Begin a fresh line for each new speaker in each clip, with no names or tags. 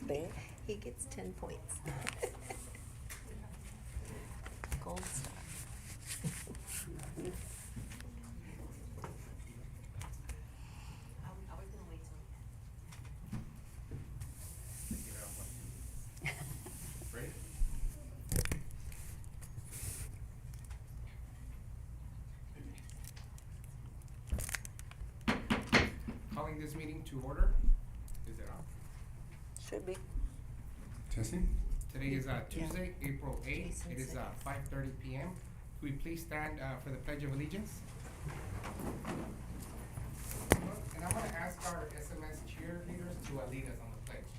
There. He gets 10 points. Gold star.
Ready? Calling this meeting to order. Is it on?
Should be.
Testing?
Today is Tuesday, April 8th. It is 5:30 p.m. Could we please stand for the Pledge of Allegiance? And I'm going to ask our SMS cheerleaders to lead us on the pledge.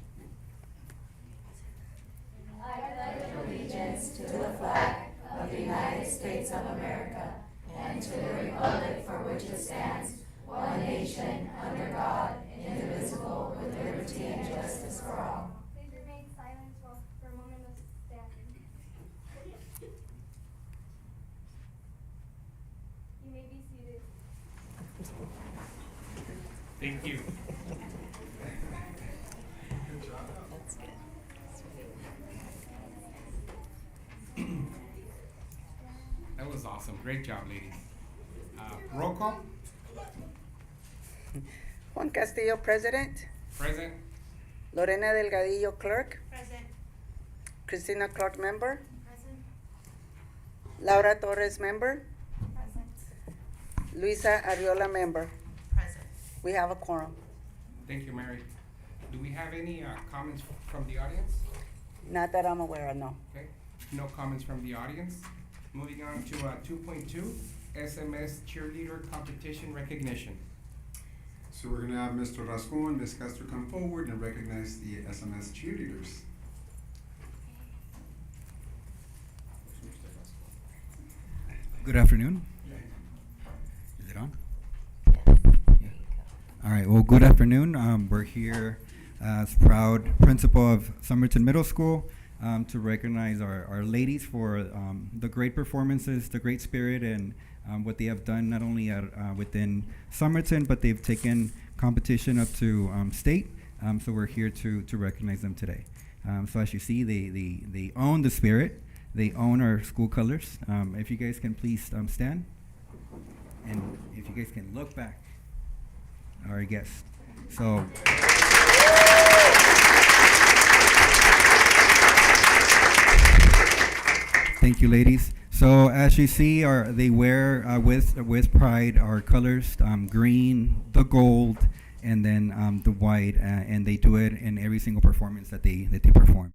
I pledge allegiance to the flag of the United States of America and to the republic for which it stands, one nation, under God, indivisible, with liberty and justice for all.
Please remain silent for a moment of standing. You may be seated.
Thank you.
That's good.
That was awesome. Great job, ladies. Roll call.
Juan Castillo, President.
Present.
Lorena Delgadillo, Clerk.
Present.
Christina Clark, Member.
Present.
Laura Torres, Member.
Present.
Luisa Ariola, Member.
Present.
We have a quorum.
Thank you, Mary. Do we have any comments from the audience?
Not that I'm aware of, no.
Okay, no comments from the audience. Moving on to 2.2, SMS cheerleader competition recognition.
So we're gonna have Mr. Rascon and Ms. Castro come forward and recognize the SMS cheerleaders.
Good afternoon. Is it on? All right, well, good afternoon. We're here as proud principal of Somerton Middle School to recognize our ladies for the great performances, the great spirit, and what they have done not only within Somerton, but they've taken competition up to state. So we're here to recognize them today. So as you see, they own the spirit. They own our school colors. If you guys can please stand. And if you guys can look back, our guests. So. Thank you, ladies. So as you see, they wear with pride our colors, green, the gold, and then the white, and they do it in every single performance that they perform.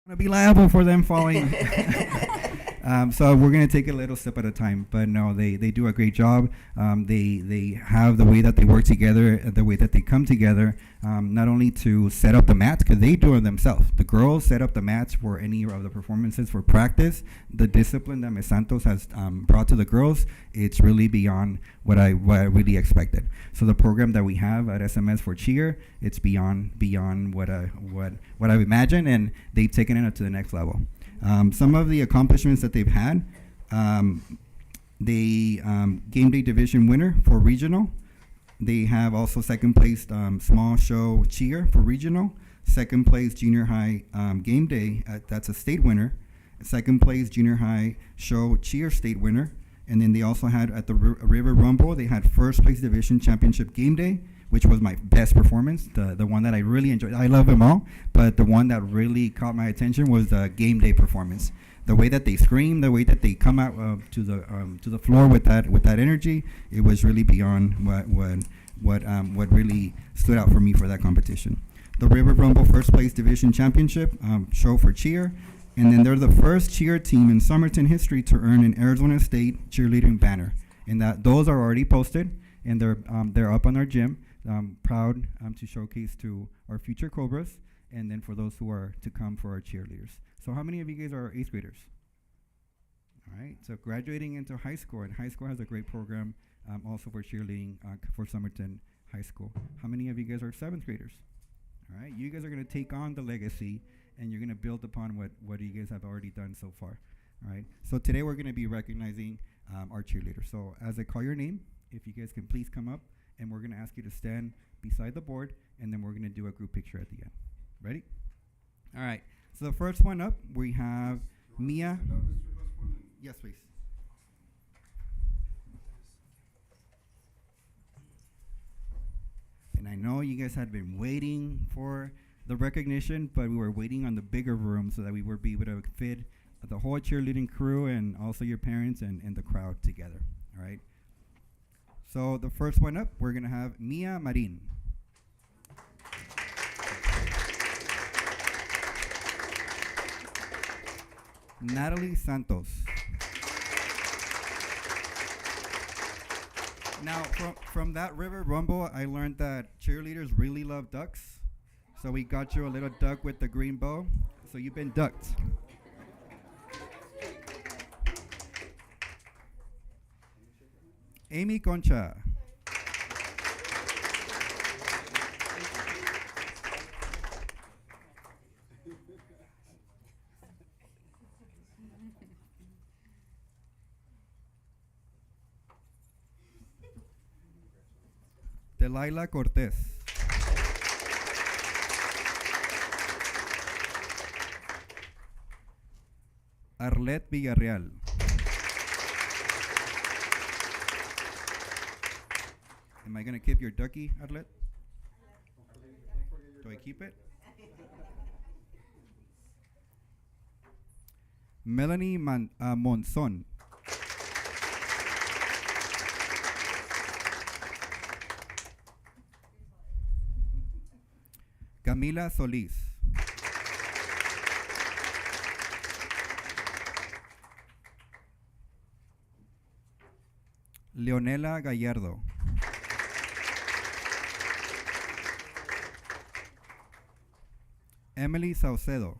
To be liable for them falling. So we're going to take it a little step at a time, but no, they do a great job. They have the way that they work together, the way that they come together, not only to set up the mats, because they do it themselves. The girls set up the mats for any of the performances for practice. The discipline that Ms. Santos has brought to the girls, it's really beyond what I really expected. So the program that we have at SMS for cheer, it's beyond what I've imagined, and they've taken it up to the next level. Some of the accomplishments that they've had, the game day division winner for regional. They have also second place small show cheer for regional. Second place junior high game day, that's a state winner. Second place junior high show cheer state winner. And then they also had at the River Rumble, they had first place division championship game day which was my best performance, the one that I really enjoyed. I love them all, but the one that really caught my attention was the game day performance. The way that they scream, the way that they come out to the floor with that energy, it was really beyond what really stood out for me for that competition. The River Rumble First Place Division Championship show for cheer, and then they're the first cheer team in Somerton history to earn an Arizona State cheerleading banner, and that those are already posted, and they're up on our gym. Proud to showcase to our future Cobras, and then for those who are to come for our cheerleaders. So how many of you guys are 8th graders? All right, so graduating into high school, and high school has a great program also for cheerleading for Somerton High School. How many of you guys are 7th graders? All right, you guys are going to take on the legacy, and you're going to build upon what you guys have already done so far. All right, so today we're going to be recognizing our cheerleaders. So as I call your name, if you guys can please come up, and we're going to ask you to stand beside the board, and then we're going to do a group picture at the end. Ready? All right, so the first one up, we have Mia. Yes, please. And I know you guys had been waiting for the recognition, but we were waiting on the bigger room so that we would be able to fit the whole cheerleading crew and also your parents and the crowd together. All right. So the first one up, we're going to have Mia Marin. Natalie Santos. Now, from that River Rumble, I learned that cheerleaders really love ducks. So we got you a little duck with the green bow. So you've been ducked. Amy Concha. Delilah Cortez. Arlette Villarreal. Am I going to keep your ducky, Arlette? Do I keep it? Melanie Monson. Camila Solís. Leonela Gallardo. Emily Saucedo.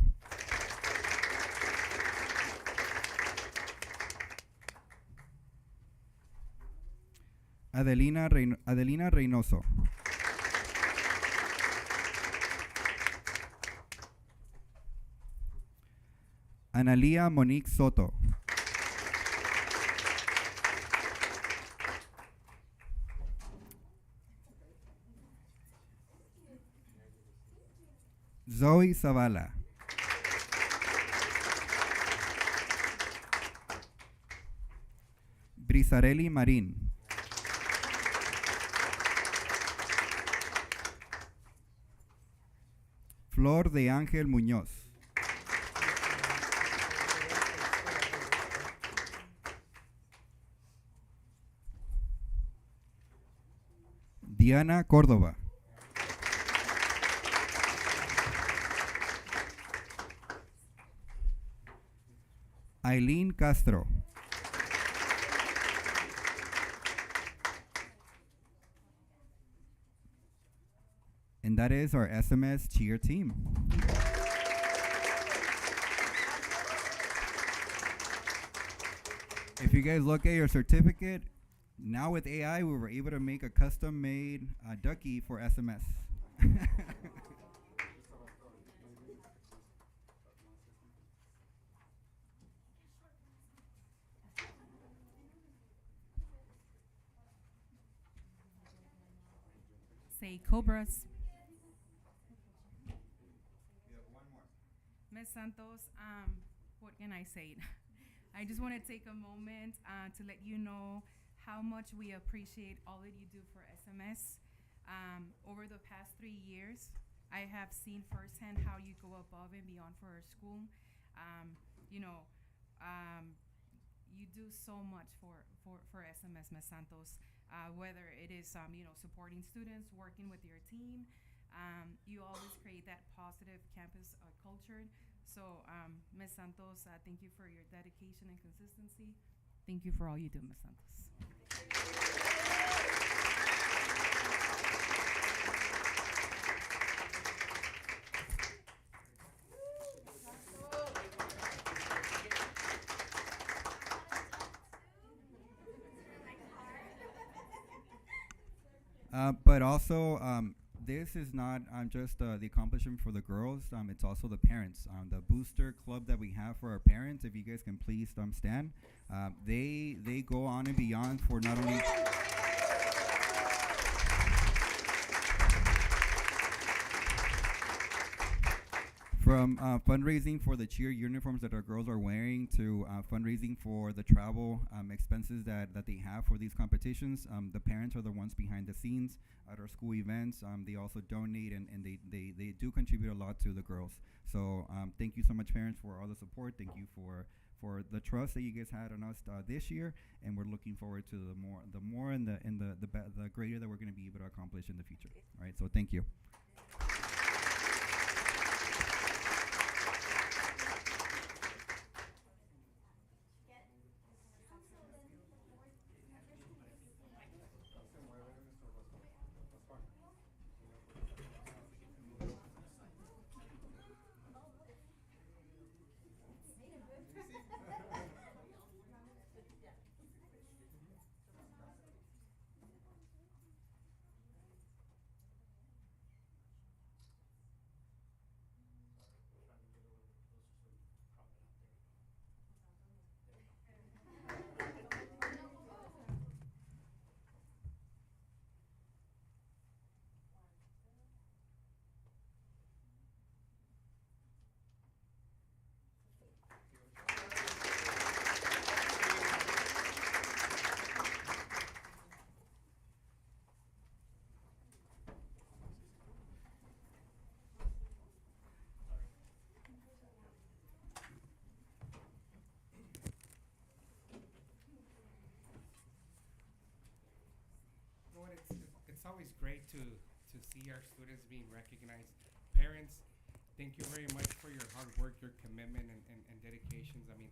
Adelina Reynoso. Analia Monique Soto. Zoe Zavala. Brisarelli Marín. Flor de Ángel Muñoz. Diana Córdoba. Aileen Castro. And that is our SMS cheer team. If you guys look at your certificate, now with AI, we were able to make a custom-made ducky for SMS.
Say Cobras. Ms. Santos, what can I say? I just want to take a moment to let you know how much we appreciate all that you do for SMS. Over the past 3 years, I have seen firsthand how you go above and beyond for our school. You know, you do so much for SMS Ms. Santos, whether it is, you know, supporting students, working with your team. You always create that positive campus culture. So, Ms. Santos, thank you for your dedication and consistency. Thank you for all you do, Ms. Santos.
But also, this is not just the accomplishment for the girls. It's also the parents. The booster club that we have for our parents, if you guys can please stand. They go on and beyond for not only... From fundraising for the cheer uniforms that our girls are wearing to fundraising for the travel expenses that they have for these competitions, the parents are the ones behind the scenes at our school events. They also donate and they do contribute a lot to the girls. So thank you so much, parents, for all the support. Thank you for the trust that you guys had on us this year, and we're looking forward to the more and the greater that we're going to be able to accomplish in the future. All right, so thank you.
It's always great to see our students being recognized. Parents, thank you very much for your hard work, your commitment, and dedications. I mean,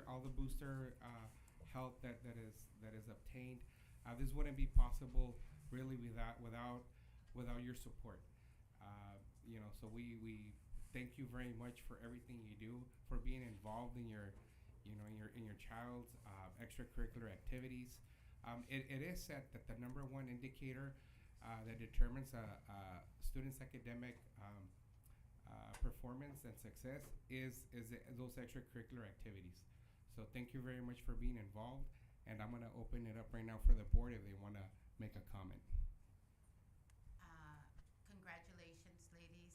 all the booster help that is obtained. This wouldn't be possible really without your support. You know, so we thank you very much for everything you do, for being involved in your child's extracurricular activities. It is said that the number one indicator that determines a student's academic performance and success is those extracurricular activities. So thank you very much for being involved, and I'm going to open it up right now for the board if they want to make a comment.
Congratulations, ladies.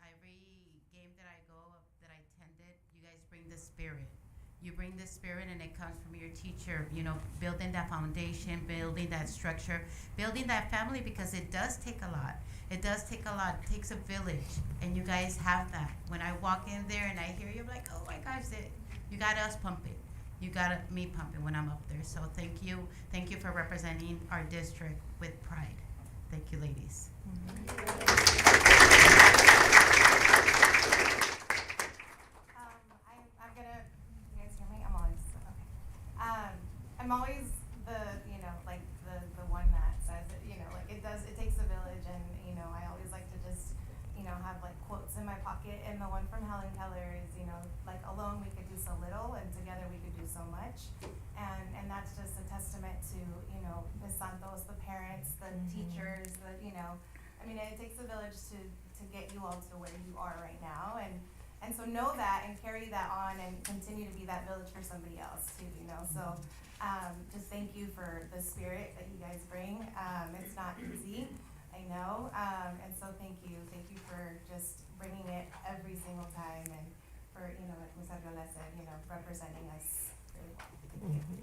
Every game that I attended, you guys bring the spirit. You bring the spirit, and it comes from your teacher, you know, building that foundation, building that structure, building that family, because it does take a lot. It does take a lot. It takes a village, and you guys have that. When I walk in there and I hear you, I'm like, oh my gosh, you got us pumping. You got me pumping when I'm up there. So thank you. Thank you for representing our district with pride. Thank you, ladies.
I'm always the one that says it, it takes a village, and, I always like to just, have like quotes in my pocket, and the one from Helen Keller is, alone we could do so little, and together we could do so much, and that's just a testament to, Ms. Santos, the parents, the teachers, it takes a village to get you all to where you are right now, and so know that and carry that on and continue to be that village for somebody else too, so just thank you for the spirit that you guys bring. It's not easy, I know, and so thank you for just bringing it every single time, and for, like Ms. Ariola said, representing us really well. Thank you.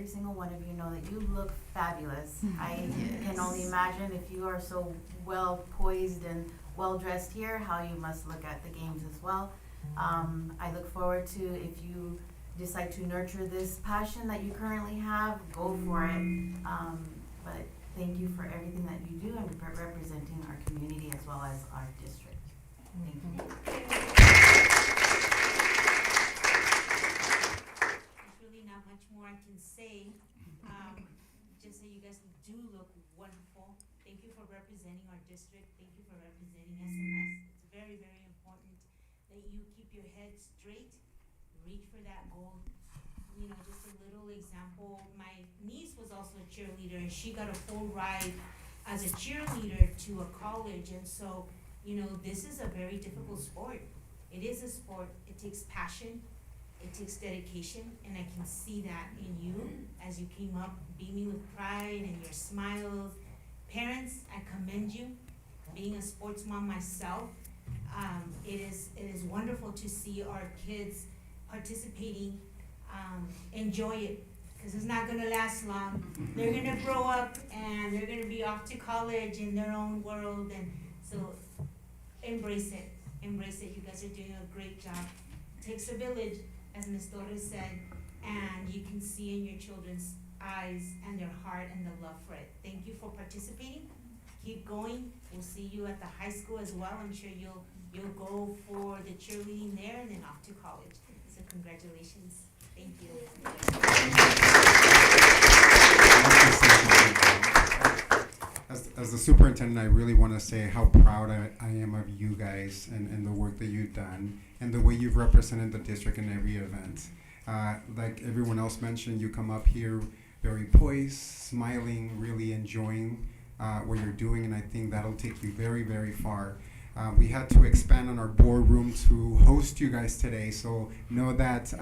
every single one of you know that you look fabulous. I can only imagine if you are so well poised and well dressed here, how you must look at the games as well. I look forward to, if you decide to nurture this passion that you currently have, go for it. But thank you for everything that you do and for representing our community as well as our district. Thank you.
There's really not much more I can say. Just that you guys do look wonderful. Thank you for representing our district. Thank you for representing SMS. It's very, very important that you keep your head straight, reach for that goal. You know, just a little example, my niece was also a cheerleader and she got a full ride as a cheerleader to a college, and so, you know, this is a very difficult sport. It is a sport. It takes passion, it takes dedication, and I can see that in you as you came up beaming with pride and your smiles. Parents, I commend you. Being a sports mom myself, it is wonderful to see our kids participating. Enjoy it, because it's not gonna last long. They're gonna grow up and they're gonna be off to college in their own world, and so embrace it. Embrace it. You guys are doing a great job. It takes a village, as Ms. Torres said, and you can see in your children's eyes and their heart and the love for it. Thank you for participating. Keep going. We'll see you at the high school as well. I'm sure you'll go for the cheerleading there and then off to college. So congratulations. Thank you.
As the superintendent, I really want to say how proud I am of you guys and the work that you've done and the way you've represented the district in every event. Like everyone else mentioned, you come up here very poised, smiling, really enjoying what you're doing, and I think that'll take you very, very far. We had to expand on our boardroom to host you guys today, so know that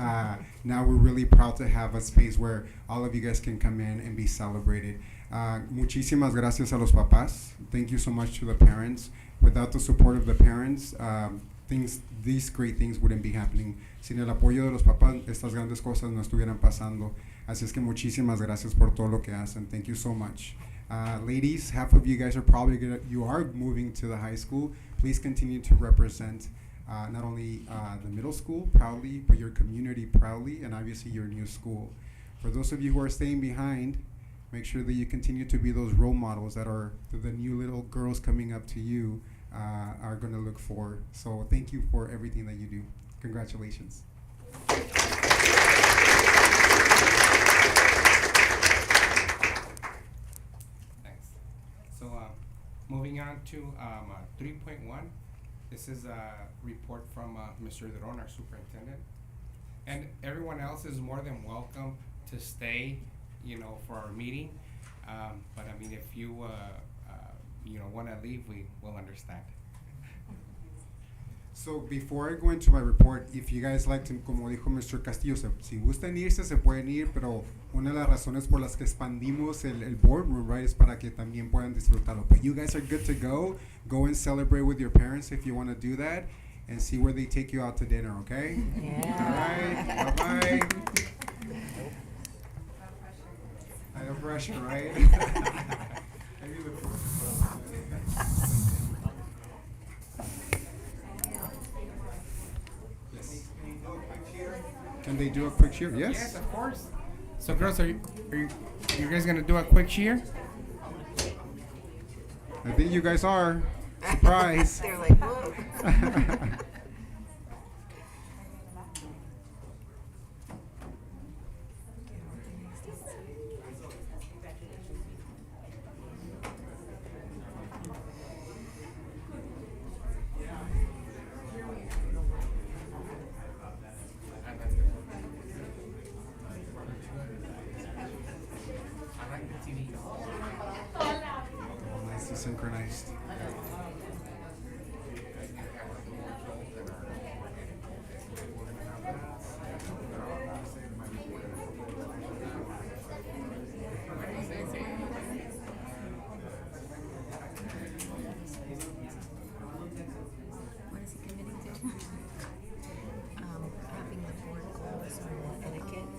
now we're really proud to have a space where all of you guys can come in and be celebrated. Muchísimas gracias a los papás. Thank you so much to the parents. Without the support of the parents, these great things wouldn't be happening. Sin el apoyo de los papás, estas grandes cosas no estuvieran pasando. Así es que muchísimas gracias por todo lo que hacen. Thank you so much. Ladies, half of you guys are probably you are moving to the high school. Please continue to represent not only the middle school proudly, but your community proudly, and obviously your new school. For those of you who are staying behind, make sure that you continue to be those role models that are the new little girls coming up to you are going to look for. So thank you for everything that you do. Congratulations.
So moving on to 3.1, this is a report from Mr. Dron, our superintendent. And everyone else is more than welcome to stay, for our meeting. But I mean, if you, want to leave, we will understand.
So before I go into my report, if you guys like to, como dijo Mr. Castillo, si gustan irse, se pueden ir, pero una de las razones por las que expandimos el boardroom, right, es para que también puedan disfrutarlo. But you guys are good to go. Go and celebrate with your parents if you want to do that, and see where they take you out to dinner, okay?
Yeah.
All right, bye-bye. I have pressure, right? Can they do a quick cheer? Yes.
Yes, of course. So girls, are you guys gonna do a quick cheer?
I think you guys are. Surprise.
They're like, whoa.
Nicely synchronized.
What is he committing to? Having the board goals on etiquette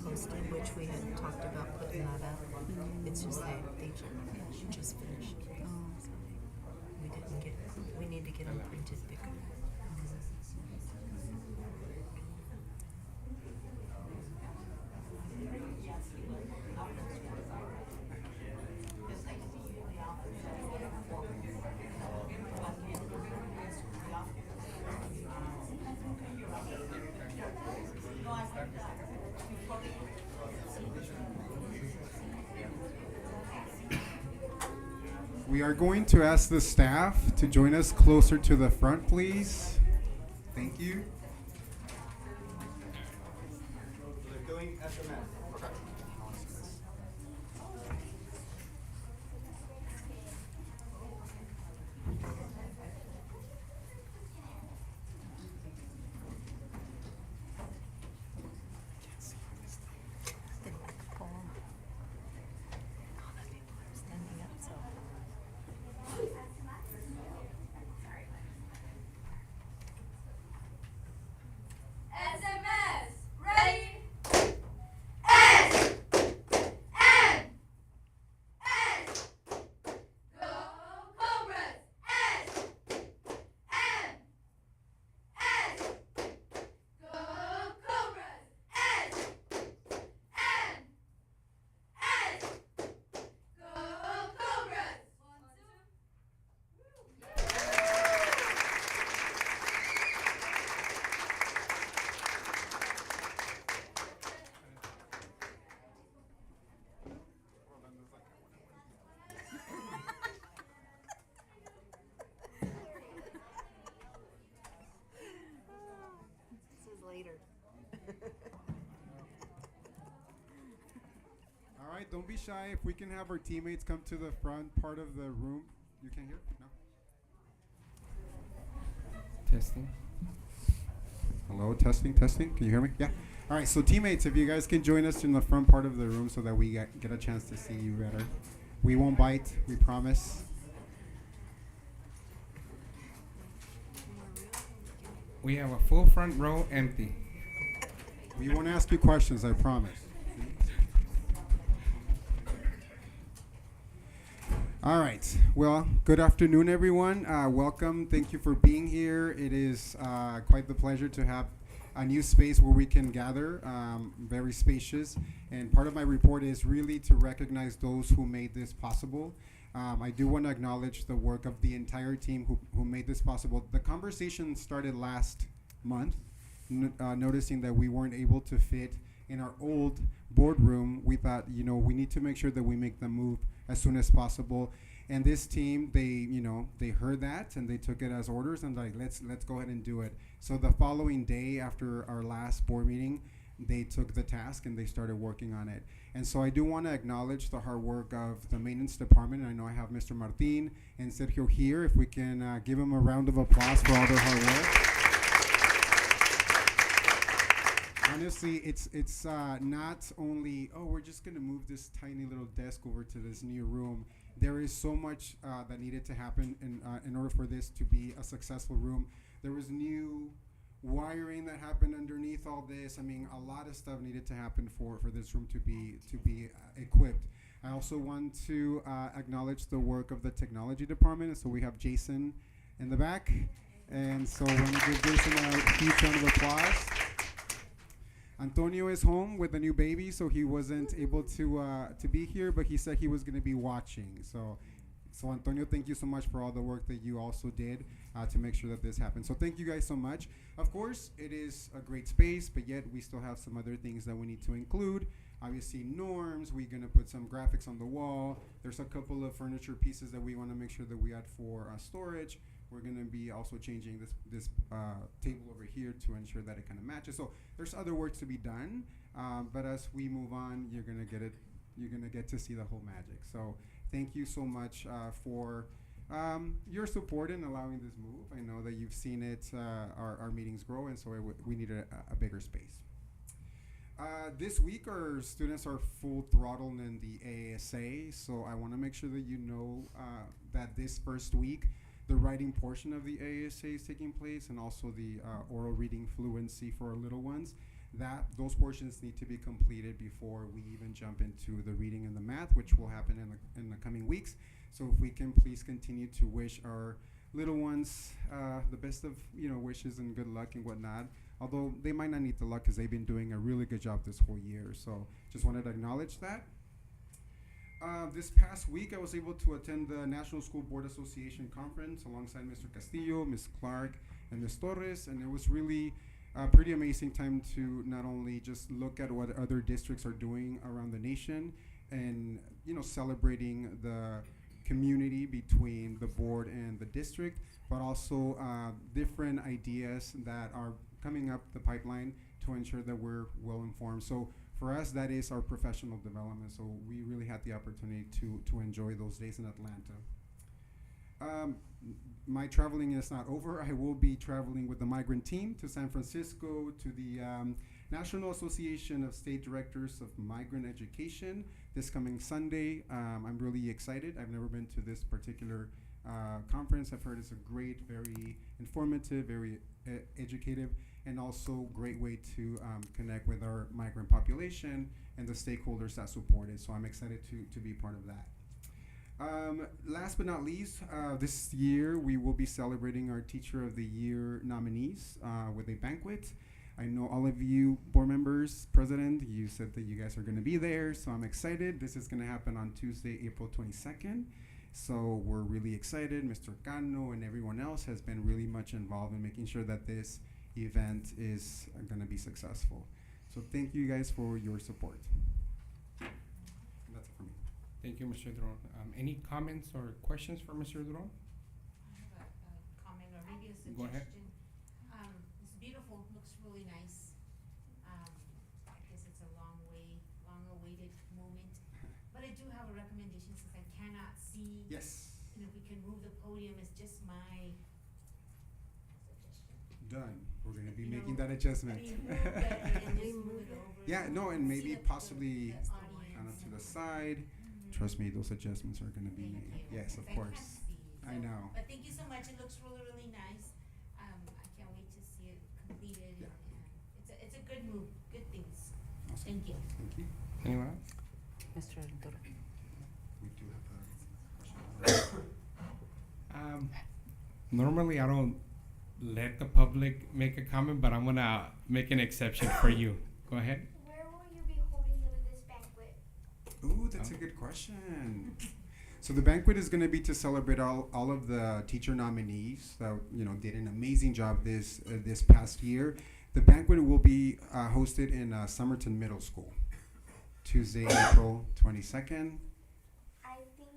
posted, which we had talked about just say teacher. Yeah, she just finished. Oh, sorry. We didn't get. We need to get them printed bigger.
We are going to ask the staff to join us closer to the front, please. Thank you. They're doing SMS.
The poem. All the people are standing up, so.
SMS, ready? S, N, S. Go Cobras! S, N, S. Go Cobras! S, N, S. Go Cobras! 1,
This is later.
All right, don't be shy. If we can have our teammates come to the front part of the room. You can hear? No?
Testing.
Hello, testing, testing. Can you hear me? Yeah. All right, so teammates, if you guys can join us in the front part of the room so that we get a chance to see you better. We won't bite, we promise.
We have a full front row empty.
We won't ask you questions, I promise. All right. Well, good afternoon, everyone. Welcome. Thank you for being here. It is quite the pleasure to have a new space where we can gather, very spacious. And part of my report is really to recognize those who made this possible. I do want to acknowledge the work of the entire team who made this possible. The conversation started last month, noticing that we weren't able to fit in our old boardroom. We thought, we need to make sure that we make the move as soon as possible. And this team, they heard that and they took it as orders and like, let's go ahead and do it. So the following day after our last board meeting, they took the task and they started working on it. And so I do want to acknowledge the hard work of the maintenance department. I know I have Mr. Martin and Sergio here. If we can give them a round of applause for all their hard work. Honestly, it's not only, we're just going to move this tiny little desk over to this new room. There is so much that needed to happen in order for this to be a successful room. There was new wiring that happened underneath all this. I mean, a lot of stuff needed to happen for this room to be equipped. I also want to acknowledge the work of the technology department. So we have Jason in the back. And so I want to give Jason a huge round of applause. Antonio is home with a new baby, so he wasn't able to be here, but he said he was going to be watching. So Antonio, thank you so much for all the work that you also did to make sure that this happened. So thank you guys so much. Of course, it is a great space, but yet we still have some other things that we need to include. Obviously, norms. We're going to put some graphics on the wall. There's a couple of furniture pieces that we want to make sure that we add for storage. We're going to be also changing this table over here to ensure that it kind of matches. So there's other work to be done, but as we move on, you're going to get it. You're going to get to see the whole magic. So thank you so much for your support in allowing this move. I know that you've seen it, our meetings grow, and so we need a bigger space. This week, our students are full throttle in the ASA, so I want to make sure that you know that this first week, the writing portion of the ASA is taking place, and also the oral reading fluency for our little ones. those portions need to be completed before we even jump into the reading and the math, which will happen in the coming weeks. So if we can please continue to wish our little ones the best of wishes and good luck and whatnot. Although they might not need the luck because they've been doing a really good job this whole year. So just wanted to acknowledge that. This past week, I was able to attend the National School Board Association conference alongside Mr. Castillo, Ms. Clark, and Ms. Torres, and it was really a pretty amazing time to not only just look at what other districts are doing around the nation and celebrating the community between the board and the district, but also different ideas that are coming up the pipeline to ensure that we're well informed. So for us, that is our professional development. So we really had the opportunity to enjoy those days in Atlanta. My traveling is not over. I will be traveling with the migrant team to San Francisco to the National Association of State Directors of Migrant Education this coming Sunday. I'm really excited. I've never been to this particular conference. I've heard it's a great, very informative, very educative, and also great way to connect with our migrant population and the stakeholders that support it. So I'm excited to be part of that. Last but not least, this year we will be celebrating our Teacher of the Year nominees with a banquet. I know all of you board members, president, you said that you guys are going to be there, so I'm excited. This is going to happen on Tuesday, April 22nd. So we're really excited. Mr. Cano and everyone else has been really much involved in making sure that this event is going to be successful. So thank you guys for your support. And that's it for me.
Thank you, Mr. Duron. Any comments or questions for Mr. Duron?
I have a comment or maybe a suggestion.
Go ahead.
It's beautiful, looks really nice. I guess it's a long-awaited moment. But I do have a recommendation since I cannot see.
Yes.
And if we can move the podium, it's just my suggestion.
Done. We're going to be
You
making
know,
that adjustment.
I mean, move that and just move it over.
Yeah, no, and
See
maybe
the
possibly
audience.
kind of to the side. Trust me, those adjustments are going to be,
Thank you.
yes, of
I can't
course.
see,
I
so-
know.
But thank you so much. It looks really, really nice. I can't wait to see it completed.
Yeah.
And it's a good move, good things.
Awesome.
Thank you.
Thank you.
Anyone else?
Mr. Dura.
We do have a question.
Normally I don't let the public make a comment, but I'm gonna make an exception for you. Go ahead.
Where will you be holding this banquet?
Ooh, that's a good question. So the banquet is going to be to celebrate all of the teacher nominees that did an amazing job this past year. The banquet will be hosted in Somerton Middle School, Tuesday, April 22nd.
I think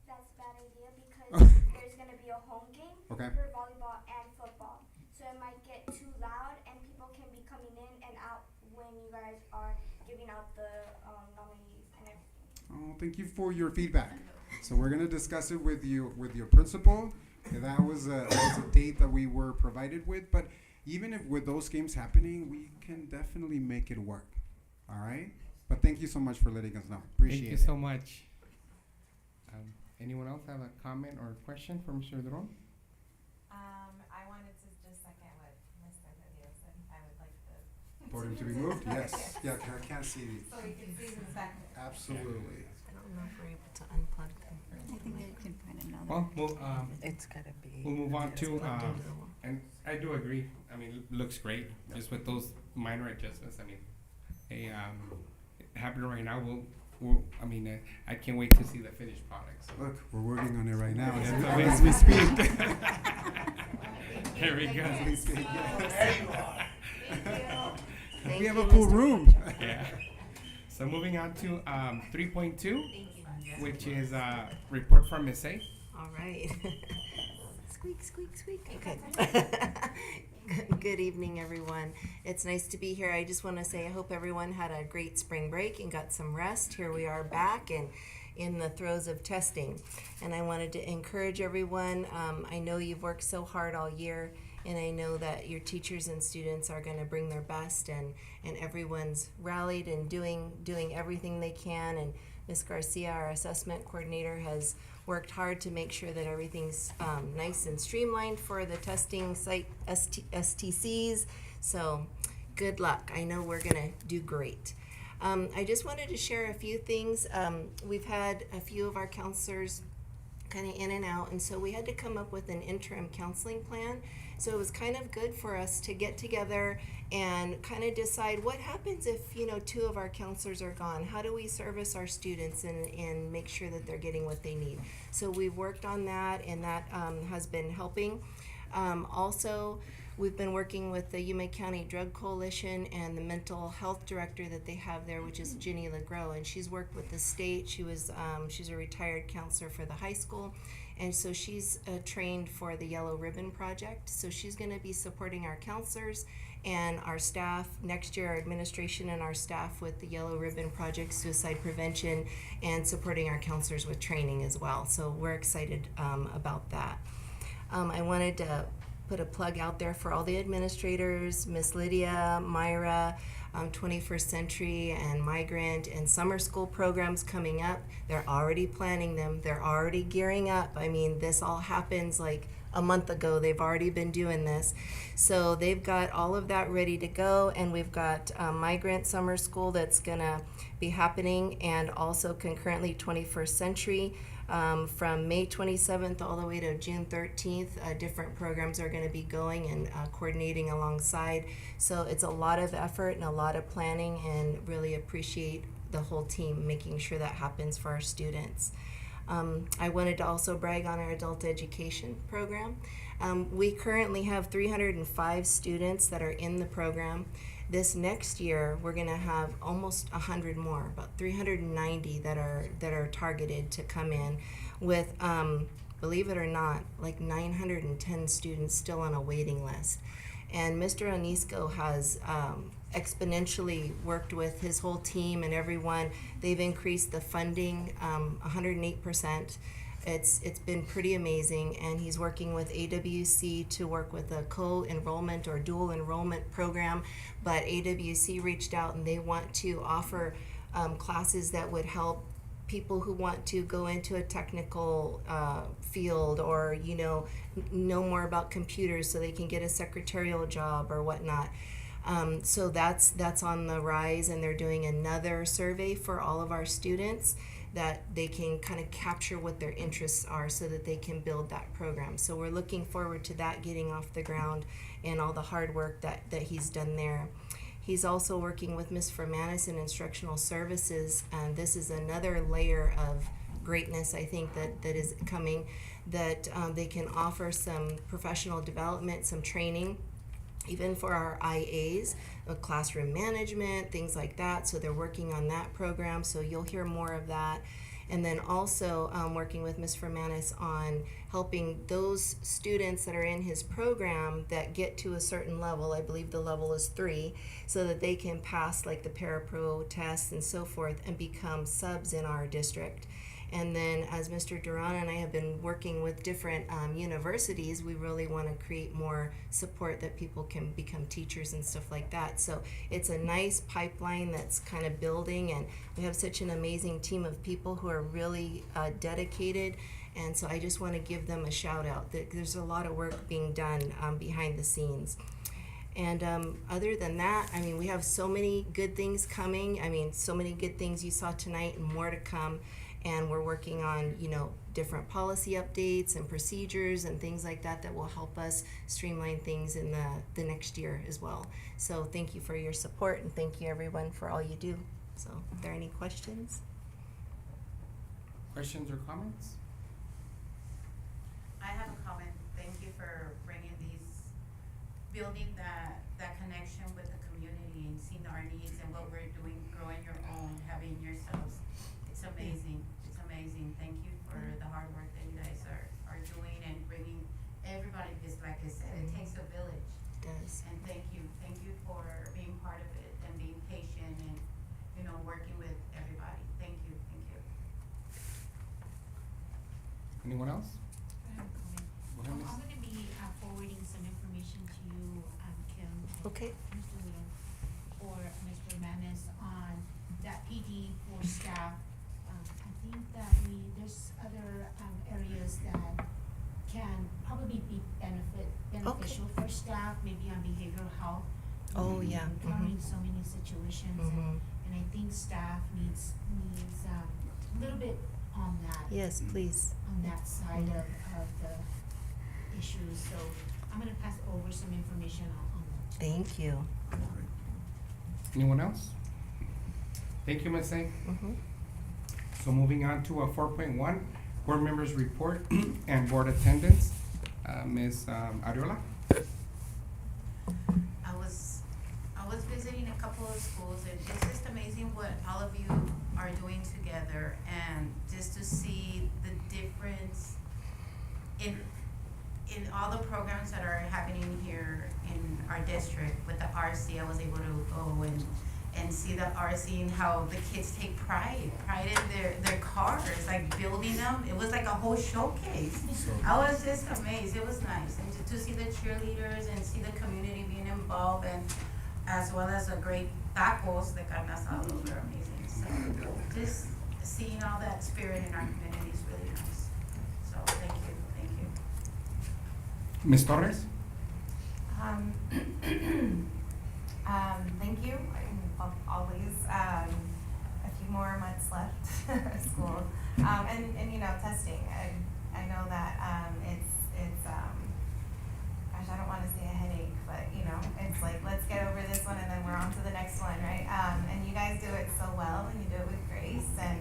that's a bad idea because there's going to be a home game
Okay.
for volleyball and football. So it might get too loud and people can be coming in and out when you guys are giving out the nominees and everything.
Oh, thank you for your feedback. So we're going to discuss it with your principal. That was a date that we were provided with, but even if with those games happening, we can definitely make it work. All right? But thank you so much for letting us know. Appreciate
Thank you
it.
so much. Anyone else have a comment or question for Mr. Duron?
I wanted to just second what Mr. Video said. I would like the
Podium to be moved? Yes. Yeah, I can't see.
so we can see who's back.
Absolutely.
I don't know if we're able to unplug them.
I think I can find another.
Well,
It's got to be.
we'll move on to,
Plugged into the wall.
and I do agree. I mean, looks great, just with those minor adjustments. I mean, hey, happening right now. I can't wait to see the finished product. So.
Look, we're working on it right now
Yeah,
as we speak.
Here we go.
As we speak, yes.
Thank
We have
you,
a full
Mr.
room.
Yeah. So moving on to 3.2, which is report from Ms. A.
All right. Squeak, squeak, squeak. Okay. Good evening, everyone. It's nice to be here. I just want to say I hope everyone had a great spring break and got some rest. Here we are back and in the throes of testing. And I wanted to encourage everyone. I know you've worked so hard all year, and I know that your teachers and students are going to bring their best, and everyone's rallied and doing everything they can. And Ms. Garcia, our assessment coordinator, has worked hard to make sure that everything's nice and streamlined for the testing site STCs. So good luck. I know we're going to do great. I just wanted to share a few things. We've had a few of our counselors kind of in and out, and so we had to come up with an interim counseling plan. So it was kind of good for us to get together and kind of decide what happens if, you know, two of our counselors are gone. How do we service our students and make sure that they're getting what they need? So we've worked on that, and that has been helping. Also, we've been working with the Yuma County Drug Coalition and the mental health director that they have there, which is Ginny LeGros, and she's worked with the state. She's a retired counselor for the high school, and so she's trained for the Yellow Ribbon Project. So she's going to be supporting our counselors and our staff next year, our administration and our staff with the Yellow Ribbon Project, suicide prevention, and supporting our counselors with training as well. So we're excited about that. I wanted to put a plug out there for all the administrators, Miss Lydia, Myra, 21st Century and Migrant and summer school programs coming up. They're already planning them. They're already gearing up. I mean, this all happens like a month ago. They've already been doing this. So they've got all of that ready to go, and we've got Migrant Summer School that's going to be happening, and also concurrently 21st Century. From May 27th all the way to June 13th, different programs are going to be going and coordinating alongside. So it's a lot of effort and a lot of planning, and really appreciate the whole team making sure that happens for our students. I wanted to also brag on our adult education program. We currently have 305 students that are in the program. This next year, we're going to have almost 100 more, about 390 that are targeted to come in with, believe it or not, like 910 students still on a waiting list. And Mr. Onisco has exponentially worked with his whole team and everyone. They've increased the funding 108%. It's been pretty amazing, and he's working with AWC to work with a co-enrollment or dual enrollment program, but AWC reached out and they want to offer classes that would help people who want to go into a technical field, or know more about computers so they can get a secretarial job or whatnot. So that's on the rise, and they're doing another survey for all of our students that they can kind of capture what their interests are so that they can build that program. So we're looking forward to that getting off the ground and all the hard work that he's done there. He's also working with Ms. Fermanis in instructional services, and this is another layer of greatness, I think, that is coming, that they can offer some professional development, some training, even for our IAs, classroom management, things like that. So they're working on that program, so you'll hear more of that. And then also working with Ms. Fermanis on helping those students that are in his program that get to a certain level, I believe the level is 3, so that they can pass like the parapro tests and so forth and become subs in our district. And then as Mr. Duran and I have been working with different universities, we really want to create more support that people can become teachers and stuff like that. So it's a nice pipeline that's kind of building, and we have such an amazing team of people who are really dedicated. And so I just want to give them a shout out. There's a lot of work being done behind the scenes. And other than that, I mean, we have so many good things coming. I mean, so many good things you saw tonight and more to come. And we're working on, different policy updates and procedures and things like that that will help us streamline things in the next year as well. So thank you for your support, and thank you everyone for all you do. So are there any questions?
Questions or comments?
I have a comment. Thank you for building that connection with the community and seeing our needs and what we're doing, growing your own, having yourselves. It's amazing. It's amazing. Thank you for the hard work that you guys are doing and bringing everybody, because like I said, it takes a village.
It does.
And thank you for being part of it and being patient and, working with everybody. Thank you.
Anyone else?
I have a comment.
Go ahead, Miss.
I'm gonna be forwarding some information to you, Kim.
Okay.
Mr. Will, or Mr. Manis on that PD for staff. I think that there's other areas that can probably be beneficial for staff, maybe on behavioral health.
Oh, yeah.
Thrown in so many situations, and I think staff needs a little bit on that.
Yes, please.
On that side of the issues. So I'm gonna pass over some information on that.
Thank you.
Anyone else? Thank you, Ms. A. So moving on to 4.1, board members report and board attendance. Ms. Ariola?
I was visiting a couple of schools, and it's just amazing what all of you are doing together, and just to see the difference in all the programs that are happening here in our district. With the RC, I was able to go and see the RC and how the kids take pride in their cars, like building them. It was like a whole showcase. I was just amazed. It was nice. And to see the cheerleaders and see the community being involved, and as well as a great tacos, the carnes all over, amazing. So just seeing all that spirit in our community is really nice. So thank you.
Ms. Torres?
Thank you. Always a few more months left of school, and you know, testing. I know that it's gosh, I don't want to say a headache, but you know, it's like, let's get over this one and then we're on to the next one, right? And you guys do it so well, and you do it with grace, and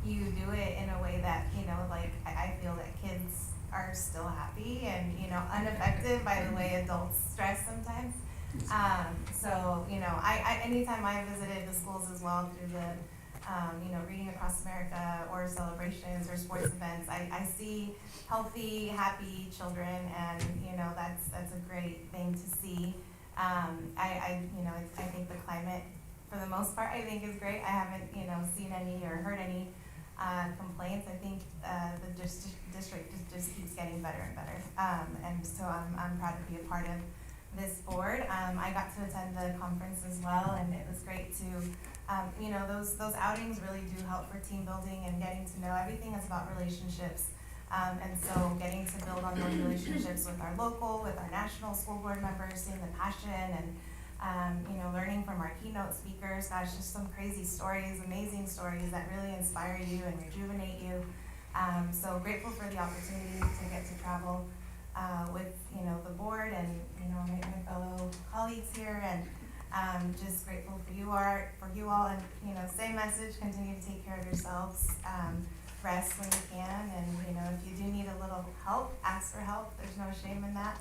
you do it in a way that, you know, like I feel that kids are still happy and, you know, unaffected by the way adults stress sometimes. So, you know, I anytime I visited the schools as well through the, you know, Reading Across America or celebrations or sports events, I see healthy, happy children, and, you know, that's a great thing to see. You know, I think the climate, for the most part, I think is great. I haven't, you know, seen any or heard any complaints. I think the district just keeps getting better and better. And so I'm proud to be a part of this board. I got to attend the conference as well, and it was great to, you know, those outings really do help for team building and getting to know. Everything is about relationships. And so getting to build on those relationships with our local, with our national school board members, seeing the passion, and you know, learning from our keynote speakers. Gosh, just some crazy stories, amazing stories that really inspire you and rejuvenate you. So grateful for the opportunity to get to travel with, you know, the board and, you know, my fellow colleagues here, and just grateful for you all, and, you know, same message, continue to take care of yourselves, rest when you can, and, you know, if you do need a little help, ask for help. There's no shame in that.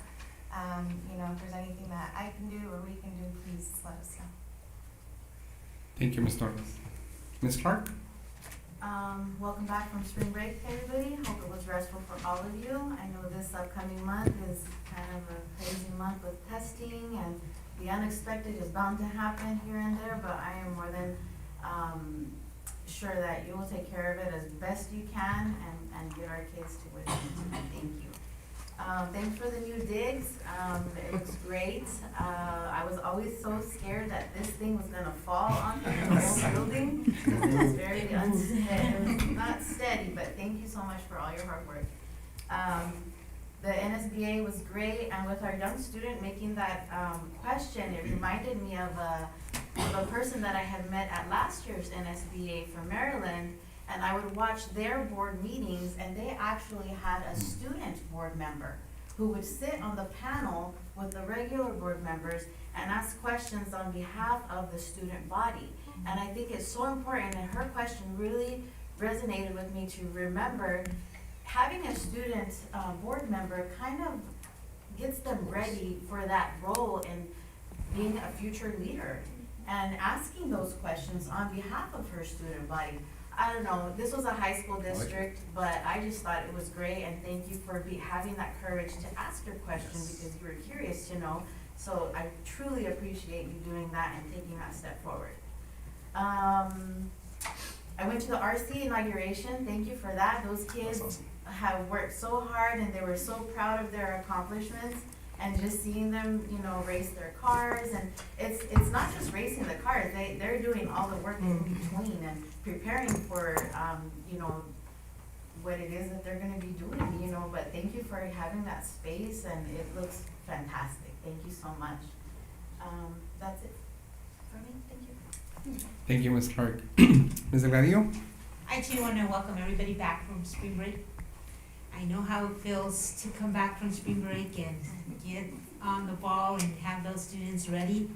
You know, if there's anything that I can do or we can do, please let us know.
Thank you, Ms. Torres. Ms. Clark?
Welcome back from spring break, everybody. Hope it was restful for all of you. I know this upcoming month is kind of a crazy month with testing, and the unexpected is bound to happen here and there, but I am more than sure that you will take care of it as best you can and get our kids to where they need to be. Thank you. Thanks for the new digs. It looks great. I was always so scared that this thing was gonna fall on the whole building, because it was very unsteady. It was not steady, but thank you so much for all your hard work. The NSBA was great, and with our young student making that question, it reminded me of a person that I had met at last year's NSBA from Maryland. And I would watch their board meetings, and they actually had a student board member who would sit on the panel with the regular board members and ask questions on behalf of the student body. And I think it's so important, and her question really resonated with me, to remember having a student board member kind of gets them ready for that role in being a future leader and asking those questions on behalf of her student body. I don't know, this was a high school district, but I just thought it was great, and thank you for having that courage to ask your question, because you were curious to know. So I truly appreciate you doing that and taking that step forward. I went to the RC inauguration. Thank you for that. Those kids have worked so hard, and they were so proud of their accomplishments. And just seeing them, you know, race their cars, and it's not just racing the cars. They're doing all the work in between and preparing for, you know, what it is that they're going to be doing, you know. But thank you for having that space, and it looks fantastic. Thank you so much. That's it for me, thank you.
Thank you, Ms. Clark. Ms. Gladillo?
I too want to welcome everybody back from spring break. I know how it feels to come back from spring break and get on the ball and have those students ready.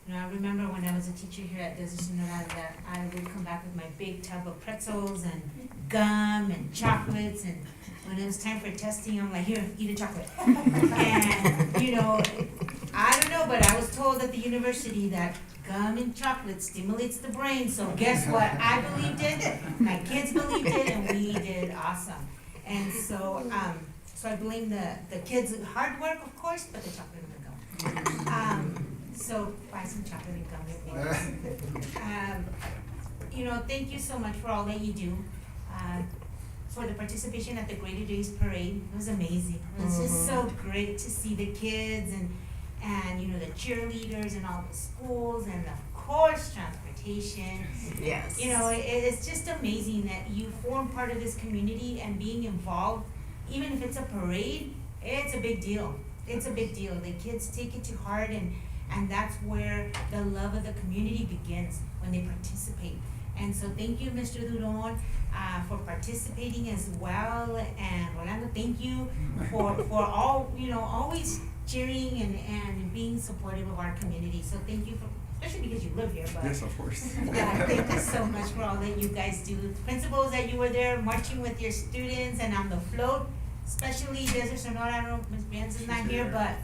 You know, I remember when I was a teacher here at Desert Sonora that I would come back with my big tub of pretzels and gum and chocolates, and when it was time for testing, I'm like, here, eat a chocolate. And, you know, I don't know, but I was told at the university that gum and chocolate stimulates the brain, so guess what? I believed it, my kids believed it, and we did awesome. And so, so I blame the kids' hard work, of course, but the chocolate and the gum. So buy some chocolate and gum with me. You know, thank you so much for all that you do. For the participation at the Greater Days Parade, it was amazing. It was just so great to see the kids and you know, the cheerleaders and all the schools and of course transportation.
Yes.
You know, it's just amazing that you form part of this community and being involved, even if it's a parade, it's a big deal. It's a big deal. The kids take it to heart, and that's where the love of the community begins, when they participate. And so thank you, Mr. Duron, for participating as well. And Rolando, thank you for all, you know, always cheering and being supportive of our community. So thank you for, especially because you live here, but
Yes, of course.
thank you so much for all that you guys do. Principals, that you were there marching with your students and on the float, especially Desert Sonora. I don't know if Ms. Benson's not here, but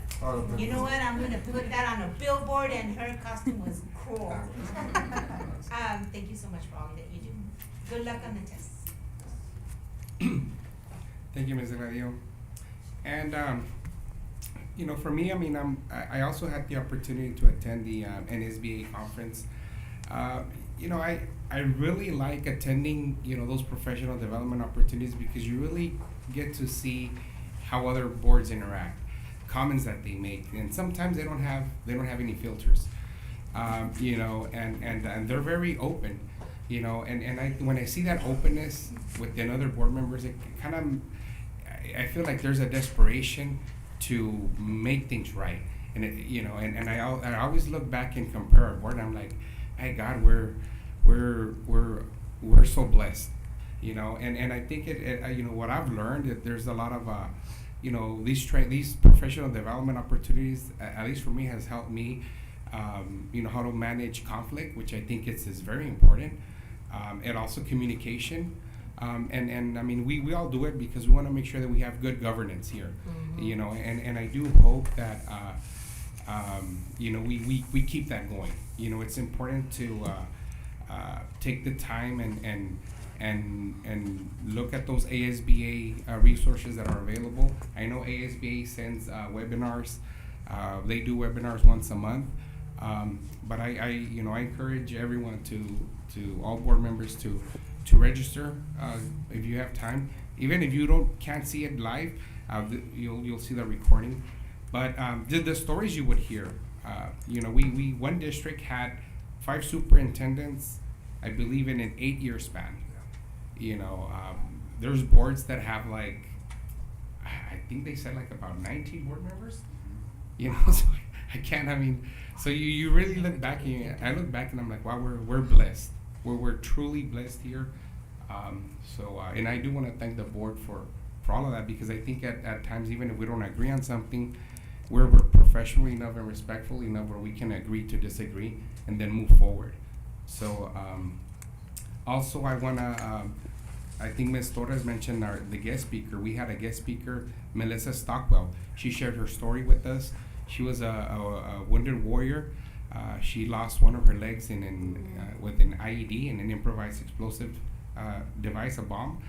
you know what? I'm gonna put that on a billboard, and her costume was cool. Thank you so much for all that you do. Good luck on the tests.
Thank you, Ms. Gladillo. And, you know, for me, I mean, I also had the opportunity to attend the NSBA conference. You know, I really like attending, you know, those professional development opportunities, because you really get to see how other boards interact, comments that they make, and sometimes they don't have any filters. You know, and they're very open, you know, and when I see that openness within other board members, it kind of, I feel like there's a desperation to make things right. And it, you know, and I always look back and compare our board, and I'm like, hey God, we're so blessed, you know, and I think you know, what I've learned, that there's a lot of you know, these professional development opportunities, at least for me, has helped me you know, how to manage conflict, which I think is very important, and also communication. And I mean, we all do it because we want to make sure that we have good governance here, you know, and I do hope that, you know, we keep that going. You know, it's important to take the time and look at those ASBA resources that are available. I know ASBA sends webinars. They do webinars once a month. But I you know, I encourage everyone to all board members to register if you have time. Even if you can't see it live, you'll see the recording. But the stories you would hear, you know, we one district had 5 superintendents, I believe, in an 8-year span. You know, there's boards that have like, I think they said like about 19 board members. You know, so I can't. I mean, so you really look back, and I look back and I'm like, wow, we're blessed. We're truly blessed here. And I do want to thank the board for all of that, because I think at times, even if we don't agree on something, we're professional enough and respectful enough where we can agree to disagree and then move forward. So also I want to, I think Ms. Torres mentioned the guest speaker. We had a guest speaker, Melissa Stockwell. She shared her story with us. She was a wounded warrior. She lost one of her legs with an IED, and an improvised explosive device, a bomb.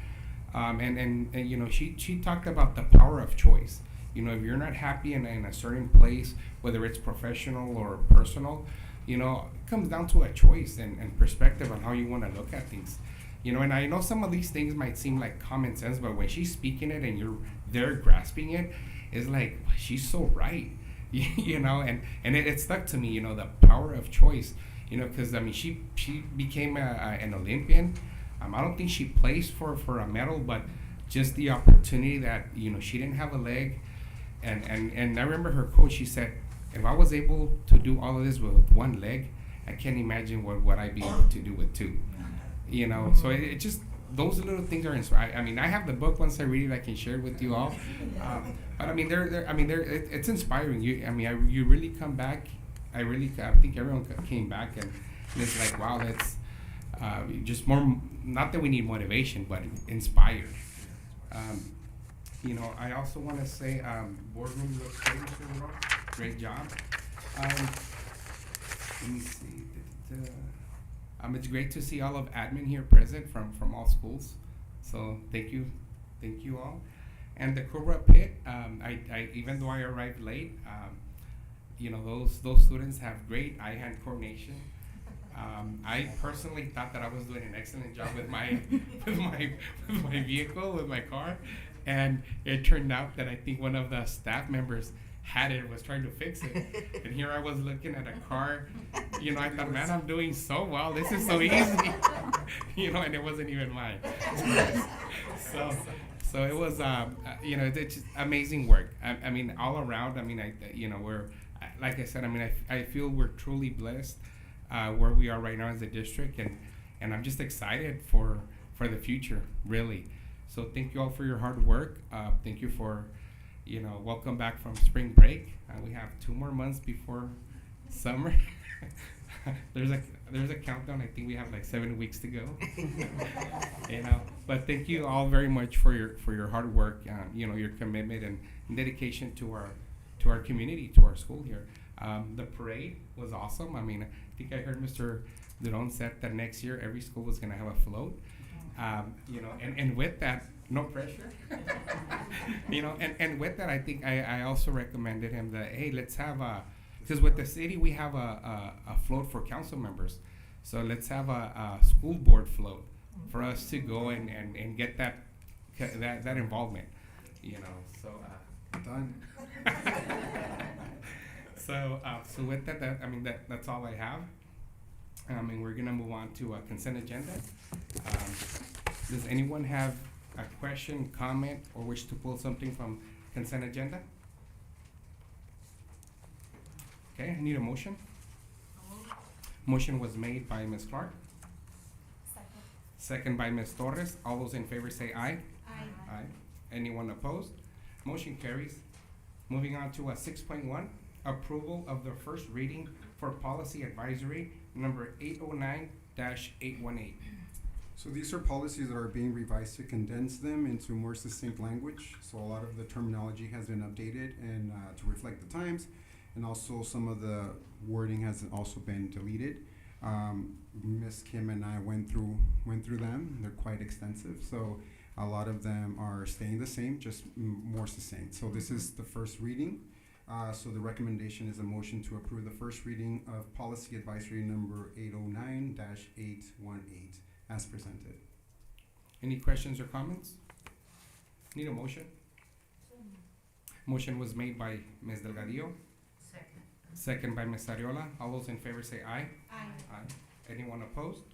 And you know, she talked about the power of choice. You know, if you're not happy in a certain place, whether it's professional or personal, you know, it comes down to a choice and perspective on how you want to look at things. You know, and I know some of these things might seem like common sense, but when she's speaking it and you're there grasping it, it's like, she's so right. You know, and it stuck to me, you know, the power of choice, you know, because I mean, she became an Olympian. I don't think she placed for a medal, but just the opportunity that, you know, she didn't have a leg, and I remember her coach, she said, if I was able to do all of this with one leg, I can't imagine what I'd be able to do with two. You know, so it just, those little things are inspiring. I mean, I have the book. Once I read it, I can share it with you all. But I mean, it's inspiring. You really come back. I think everyone came back and it's like, wow, that's just more. Not that we need motivation, but inspired. You know, I also want to say, boardroom looks great, Mr. Leroy. Great job. Let me see. It's great to see all of admin here present from all schools. So thank you all. And the Cobra Pit, I even though I arrived late, you know, those students have great eye-hand coordination. I personally thought that I was doing an excellent job with my vehicle, with my car, and it turned out that I think one of the staff members had it, was trying to fix it, and here I was looking at a car. You know, I thought, man, I'm doing so well. This is so easy. You know, and it wasn't even mine. So it was, you know, it's just amazing work. I mean, all around. I mean, you know, we're, like I said, I mean, I feel we're truly blessed where we are right now as a district, and I'm just excited for the future, really. So thank you all for your hard work. Thank you for, you know, welcome back from spring break. We have 2 more months before summer. There's a countdown. I think we have like 7 weeks to go. You know, but thank you all very much for your hard work. You know, your commitment and dedication to our community, to our school here. The parade was awesome. I mean, I think I heard Mr. Duron said that next year every school was going to have a float. You know, and with that, no pressure. You know, and with that, I think I also recommended him that, hey, let's have because with the city we have a float for council members, so let's have a school board float for us to go and get that involvement. You know, so
Done.
So with that, I mean that's all I have. And we're gonna move on to a consent agenda. Does anyone have a question, comment, or wish to pull something from consent agenda? Okay, I need a motion. Motion was made by Ms. Clark. Second by Ms. Torres. All those in favor say aye. Aye. Anyone opposed? Motion carries. Moving on to 6.1, approval of the first reading for policy advisory number 809-818.
So these are policies that are being revised to condense them into more succinct language. So a lot of the terminology has been updated and to reflect the times, and also some of the wording has also been deleted. Ms. Kim and I went through them. They're quite extensive. So a lot of them are staying the same, just more succinct. So this is the first reading. So the recommendation is a motion to approve the first reading of policy advisory number 809-818 as presented.
Any questions or comments? Need a motion? Motion was made by Ms. Delgadillo. Second by Ms. Ariola. All those in favor say aye. Aye. Anyone opposed?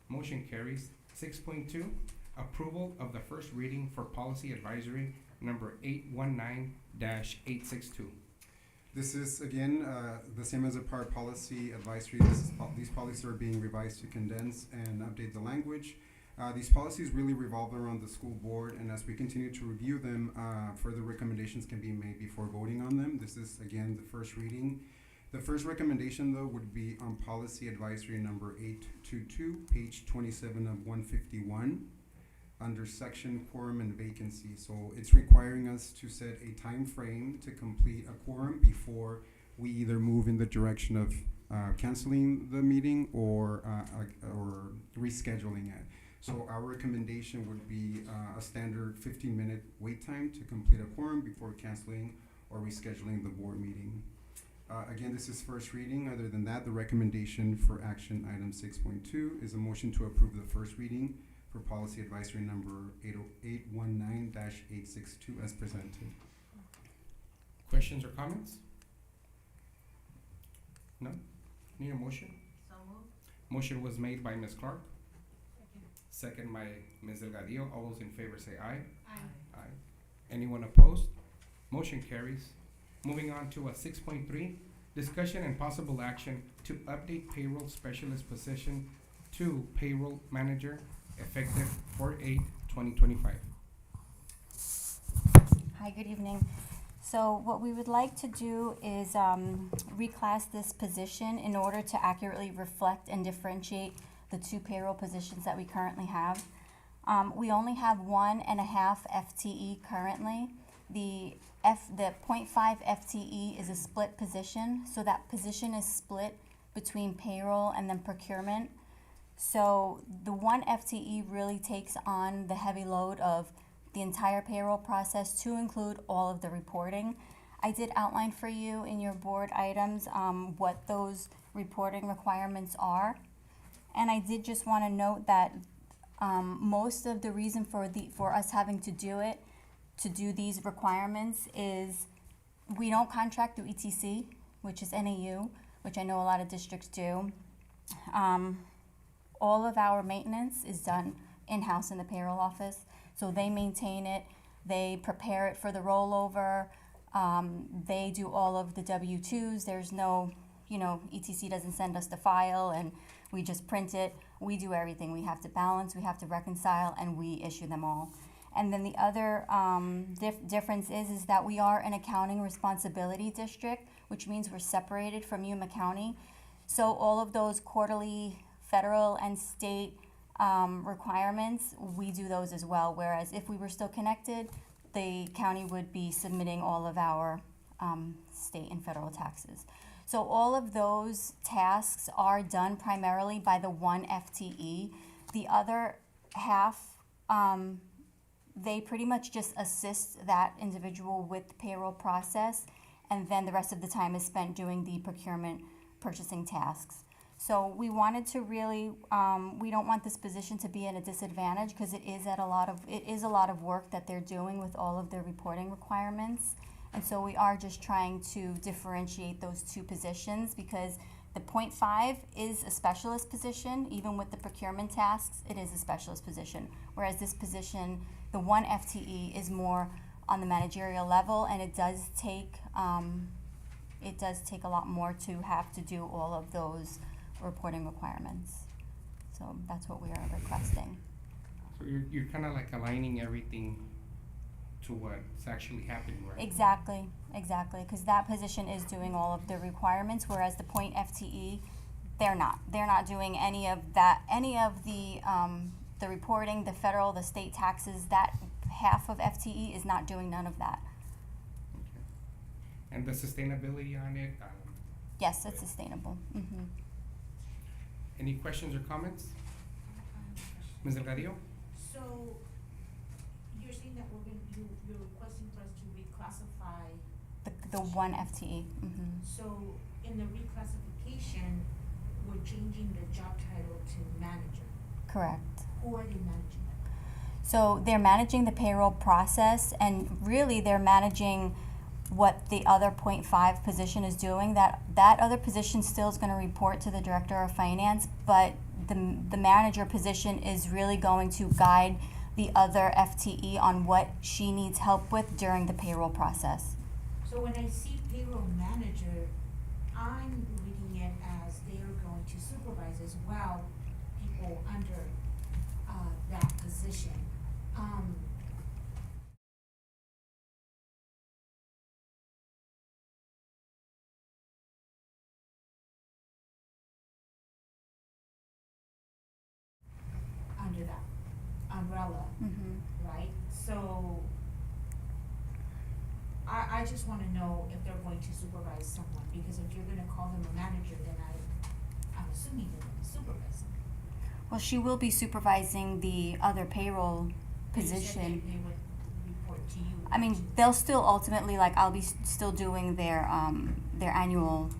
Motion carries. 6.2, approval of the first reading for policy advisory number 819-862.
This is, again, the same as a prior policy advisory. These policies are being revised to condense and update the language. These policies really revolve around the school board, and as we continue to review them, further recommendations can be made before voting on them. This is, again, the first reading. The first recommendation, though, would be on policy advisory number 822, page 27 of 151. Under section quorum and vacancy. So it's requiring us to set a time frame to complete a quorum before we either move in the direction of canceling the meeting or rescheduling it. So our recommendation would be a standard 15-minute wait time to complete a quorum before canceling or rescheduling the board meeting. Again, this is first reading. Other than that, the recommendation for action item 6.2 is a motion to approve the first reading for policy advisory number 819-862 as presented.
Questions or comments? No? Need a motion?
So moved.
Motion was made by Ms. Clark. Second by Ms. Delgadillo. All those in favor say aye. Aye. Anyone opposed? Motion carries. Moving on to 6.3, discussion and possible action to update payroll specialist position to payroll manager effective 4/8/2025.
Hi, good evening. So what we would like to do is reclass this position in order to accurately reflect and differentiate the two payroll positions that we currently have. We only have 1.5 FTE currently. The 0.5 FTE is a split position, so that position is split between payroll and then procurement. So the 1 FTE really takes on the heavy load of the entire payroll process to include all of the reporting. I did outline for you in your board items what those reporting requirements are. And I did just want to note that most of the reason for us having to do these requirements is we don't contract through ETC, which is NAU, which I know a lot of districts do. All of our maintenance is done in-house in the payroll office. So they maintain it, they prepare it for the rollover, they do all of the W-2s. There's no, ETC doesn't send us the file and we just print it. We do everything. We have to balance, we have to reconcile, and we issue them all. And then the other difference is that we are an accounting responsibility district, which means we're separated from Yuma County. So all of those quarterly federal and state requirements, we do those as well. Whereas if we were still connected, the county would be submitting all of our state and federal taxes. So all of those tasks are done primarily by the 1 FTE. The other half, they pretty much just assist that individual with the payroll process, and then the rest of the time is spent doing the procurement purchasing tasks. So we wanted to really, we don't want this position to be at a disadvantage because it is a lot of work that they're doing with all of their reporting requirements. And so we are just trying to differentiate those two positions because the 0.5 is a specialist position. Even with the procurement tasks, it is a specialist position. Whereas this position, the 1 FTE, is more on the managerial level, and it does take a lot more to have to do all of those reporting requirements. So that's what we are requesting.
So you're kind of like aligning everything to what's actually happening, right?
Exactly, because that position is doing all of the requirements, whereas the 0 FTE, they're not. They're not doing any of that, any of the reporting, the federal, the state taxes. That half of FTE is not doing none of that.
Okay. And the sustainability on it?
Yes, it's sustainable. Mm-hmm.
Any questions or comments? Ms. Delgadillo?
So, you're saying that you're requesting for us to reclassify.
The 1 FTE. Mm-hmm.
So, in the reclassification, we're changing the job title to manager.
Correct.
Who are they managing?
So they're managing the payroll process, and really they're managing what the other 0.5 position is doing. That other position still is going to report to the director of finance, but the manager position is really going to guide the other FTE on what she needs help with during the payroll process.
So when I see payroll manager, I'm reading it as they are going to supervise as well people under that position. Under that umbrella, right? So I just want to know if they're going to supervise someone, because if you're going to call them a manager, then I'm assuming they're going to supervise them.
Well, she will be supervising the other payroll position.
They would report to you.
I mean, they'll still ultimately, like, I'll be still doing their annual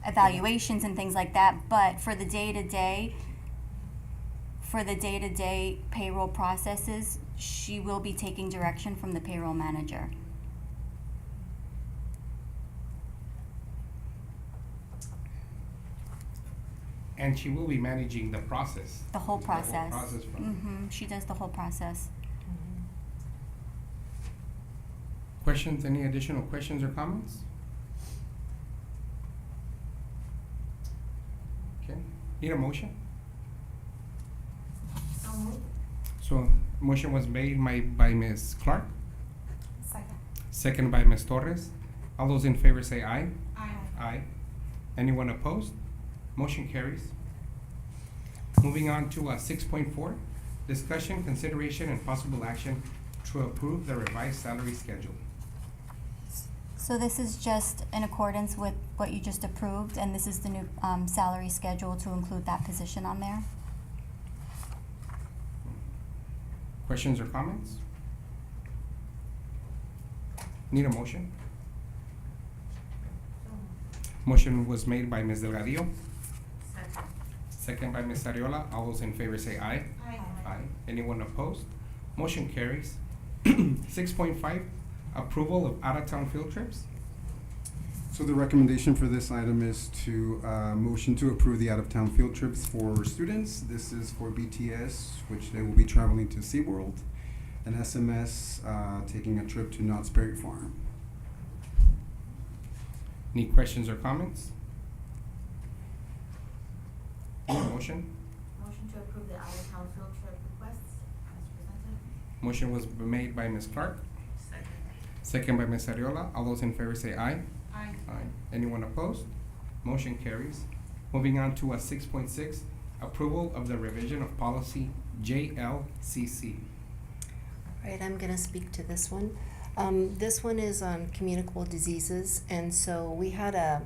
evaluations and things like that, but for the day-to-day payroll processes, she will be taking direction from the payroll manager.
And she will be managing the process.
The whole process.
The whole process from
She does the whole process.
Questions? Any additional questions or comments? Need a motion?
So moved.
So, motion was made by Ms. Clark,
Second.
second by Ms. Torres. All those in favor say aye.
Aye.
Aye. Anyone opposed? Motion carries. Moving on to 6.4, discussion, consideration, and possible action to approve the revised salary schedule.
So this is just in accordance with what you just approved, and this is the new salary schedule to include that position on there.
Questions or comments? Need a motion? Motion was made by Ms. Delgadillo,
Second.
second by Ms. Ariola. All those in favor say aye.
Aye.
Aye. Anyone opposed? Motion carries. 6.5, approval of out-of-town field trips.
So the recommendation for this item is to motion to approve the out-of-town field trips for students. This is for BTS, which they will be traveling to SeaWorld, and SMS taking a trip to Knott's Berry Farm.
Any questions or comments? Need a motion?
Motion to approve the out-of-town field trip requests as presented.
Motion was made by Ms. Clark,
Second.
second by Ms. Ariola. All those in favor say aye.
Aye.
Aye. Anyone opposed? Motion carries. Moving on to 6.6, approval of the revision of policy JLCC.
Right, I'm gonna speak to this one. This one is on communicable diseases, and so we had a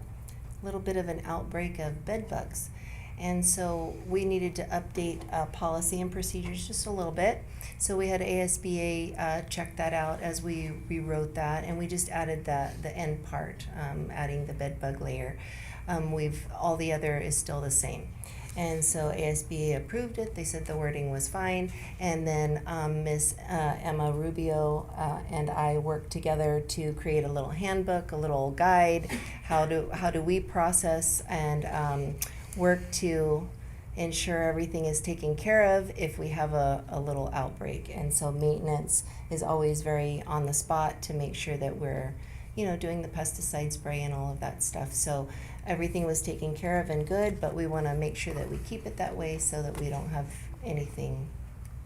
little bit of an outbreak of bed bugs. And so we needed to update policy and procedures just a little bit. So we had ASBA check that out as we rewrote that, and we just added the end part, adding the bed bug layer. All the other is still the same. And so ASBA approved it. They said the wording was fine. And then Ms. Emma Rubio and I worked together to create a little handbook, a little guide. How do we process and work to ensure everything is taken care of if we have a little outbreak. And so maintenance is always very on the spot to make sure that we're, doing the pesticide spray and all of that stuff. So everything was taken care of and good, but we want to make sure that we keep it that way so that we don't have anything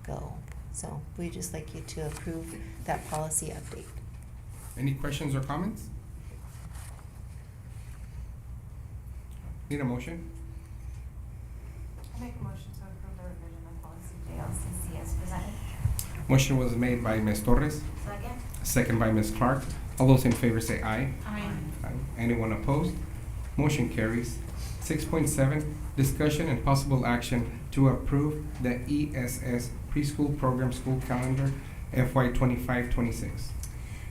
go. So we just like you to approve that policy update.
Any questions or comments? Need a motion?
I make a motion to approve the revision of policy JLCC as presented.
Motion was made by Ms. Torres,
Second.
second by Ms. Clark. All those in favor say aye.
Aye.
Aye. Anyone opposed? Motion carries. 6.7, discussion and possible action to approve the ESS preschool program school calendar FY 25-26.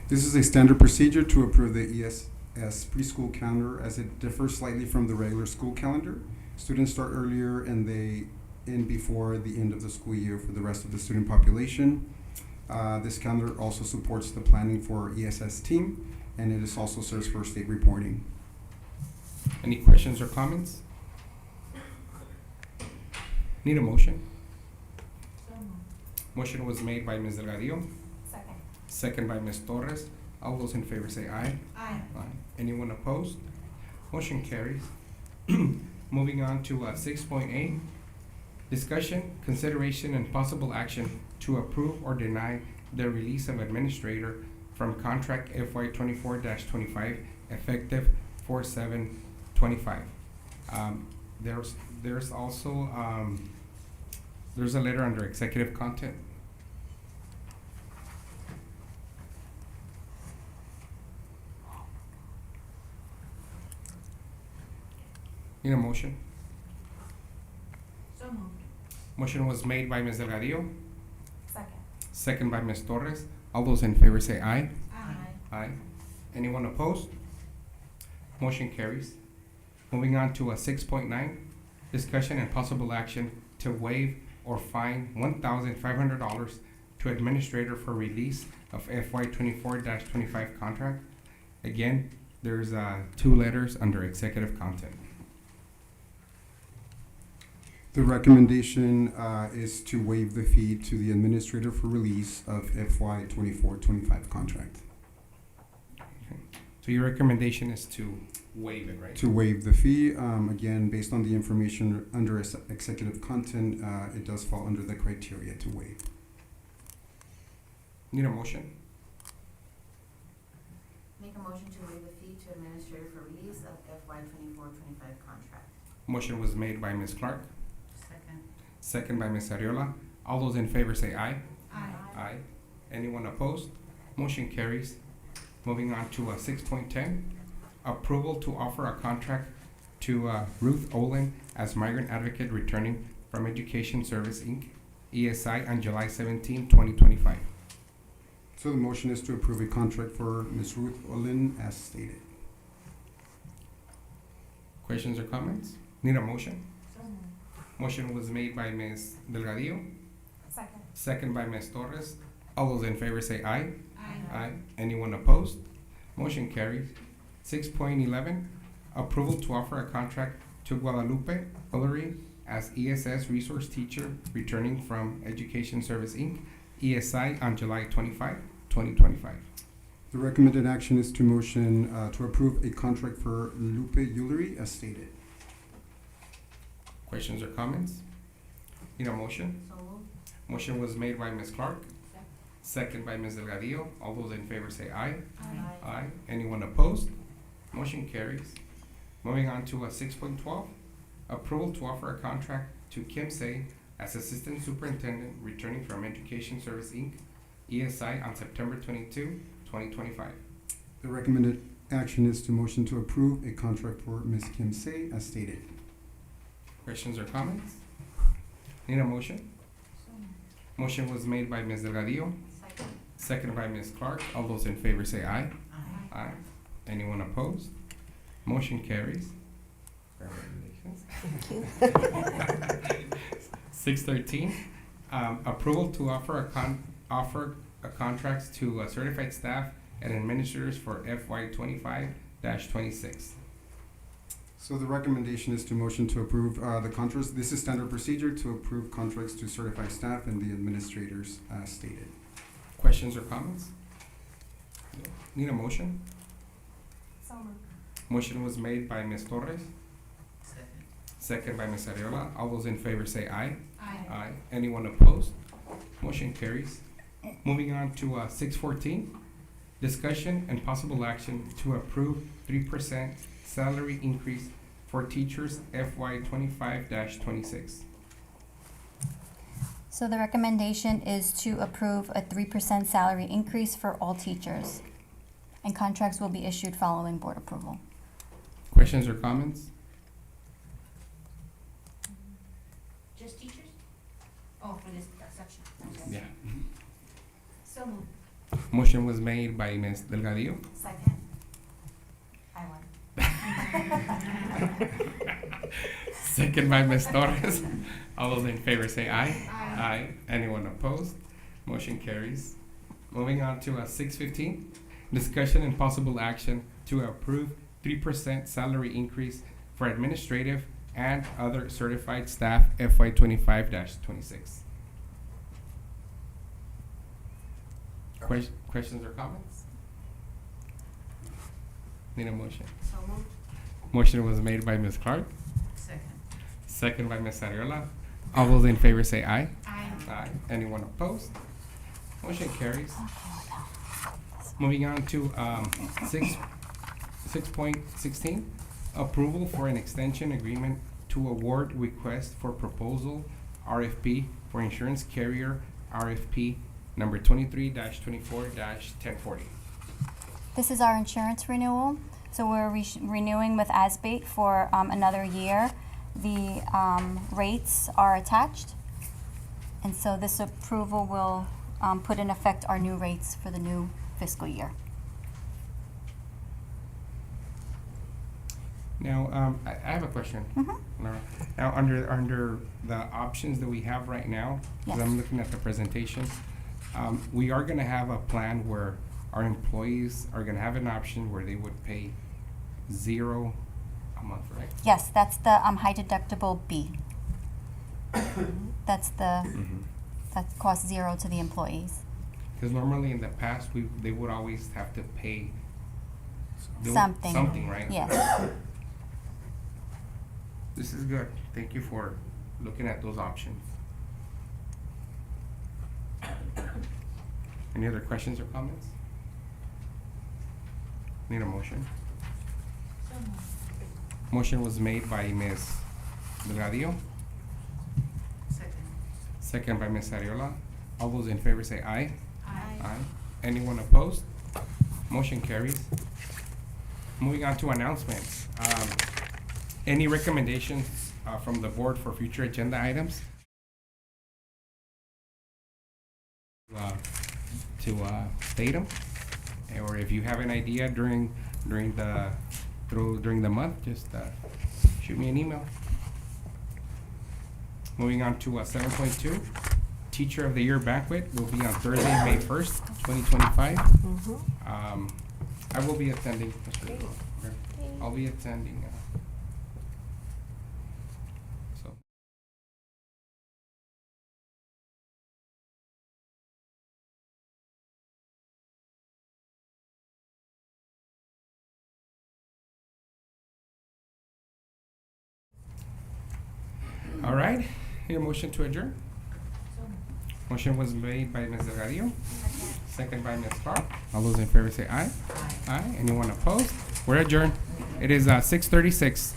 This is a standard procedure to approve the ESS preschool calendar as it differs slightly from the regular school calendar. Students start earlier and they end before the end of the school year for the rest of the student population. This calendar also supports the planning for ESS team, and it also serves for state reporting.
Any questions or comments? Need a motion?
So moved.
Motion was made by Ms. Delgadillo,
Second.
second by Ms. Torres. All those in favor say aye.
Aye.
Aye. Anyone opposed? Motion carries. Moving on to 6.8, discussion, consideration, and possible action to approve or deny the release of administrator from contract FY 24-25 effective 4/7/25. There's also there's a letter under executive content. Need a motion?
So moved.
Motion was made by Ms. Delgadillo,
Second.
second by Ms. Torres. All those in favor say aye.
Aye.
Aye. Anyone opposed? Motion carries. Moving on to 6.9, discussion and possible action to waive or fine $1,500 to administrator for release of FY 24-25 contract. Again, there's 2 letters under executive content.
The recommendation is to waive the fee to the administrator for release of FY 24-25 contract.
To So your recommendation is to waive it, right?
To waive the fee, again, based on the information under executive content, it does fall under the criteria to waive.
Need a motion?
Make a motion to waive the fee to administrator for release of FY 24-25 contract.
Motion was made by Ms. Clark,
Second.
second by Ms. Ariola. All those in favor say aye.
Aye.
Aye. Anyone opposed? Motion carries. Moving on to 6.10, approval to offer a contract to Ruth Olin as migrant advocate returning from Education Service Inc., ESI, on July 17, 2025.
So the motion is to approve a contract for Ms. Ruth Olin as stated.
Questions or comments? Need a motion? Motion was made by Ms. Delgadillo,
Second.
second by Ms. Torres. All those in favor say aye.
Aye.
Aye. Anyone opposed? Motion carries. 6.11, approval to offer a contract to Guadalupe Ullery as ESS resource teacher returning from Education Service Inc., ESI, on July 25, 2025.
The recommended action is to motion to approve a contract for Lupe Ullery as stated.
Questions or comments? Need a motion?
So moved.
Motion was made by Ms. Clark, second by Ms. Delgadillo. All those in favor say aye. Aye. Anyone opposed? Motion carries. Moving on to 6.12, approval to offer a contract to Kim Say as Assistant Superintendent returning from Education Service Inc., ESI, on September 22, 2025.
The recommended action is to motion to approve a contract for Ms. Kim Say as stated.
Questions or comments? Need a motion? Motion was made by Ms. Delgadillo,
Second.
second by Ms. Clark. All those in favor say aye.
Aye.
Aye. Anyone opposed? Motion carries. Congratulations. 6.13, approval to offer a contracts to certified staff and administrators for FY 25-26.
So the recommendation is to motion to approve the contracts. This is standard procedure to approve contracts to certified staff and the administrators as stated.
Questions or comments? Need a motion?
So moved.
Motion was made by Ms. Torres,
Second.
second by Ms. Ariola. All those in favor say aye.
Aye.
Aye. Anyone opposed? Motion carries. Moving on to 6.14, discussion and possible action to approve 3% salary increase for teachers FY 25-26.
So the recommendation is to approve a 3% salary increase for all teachers, and contracts will be issued following board approval.
Questions or comments?
Just teachers? Oh, for this section. Okay.
Yeah.
So moved.
Motion was made by Ms. Delgadillo,
Second. I won.
second by Ms. Torres. All those in favor say aye.
Aye.
Aye. Anyone opposed? Motion carries. Moving on to 6.15, discussion and possible action to approve 3% salary increase for administrative and other certified staff FY 25-26. Questions or comments? Need a motion?
So moved.
Motion was made by Ms. Clark,
Second.
second by Ms. Ariola. All those in favor say aye.
Aye.
Aye. Anyone opposed? Motion carries. Moving on to 6.16, approval for an extension agreement to award request for proposal RFP for insurance carrier RFP number 23-24-1040.
This is our insurance renewal. So we're renewing with ASBATE for another year. The rates are attached. And so this approval will put in effect our new rates for the new fiscal year.
Now, I have a question. Laura. Now, under the options that we have right now, because
Yes.
I'm looking at the presentation, we are going to have a plan where our employees are going to have an option where they would pay $0 a month, right?
Yes, that's the high deductible B. That's the, that costs $0 to the employees.
Because normally in the past, they would always have to pay do
Something.
something, right?
Yes.
This is good. Thank you for looking at those options. Any other questions or comments? Need a motion? Motion was made by Ms. Delgadillo,
Second.
second by Ms. Ariola. All those in favor say aye.
Aye.
Aye. Anyone opposed? Motion carries. Moving on to announcements. Any recommendations from the board for future agenda items? To state them, or if you have an idea during the month, just shoot me an email. Moving on to 7.2, Teacher of the Year Banquet will be on Thursday, May 1st, 2025. I will be attending. Mr. Rivera. I'll be attending. So. All right, your motion to adjourn? Motion was made by Ms. Delgadillo, second by Ms. Clark. All those in favor say aye. Aye. Anyone opposed? We're adjourned. It is 6:36.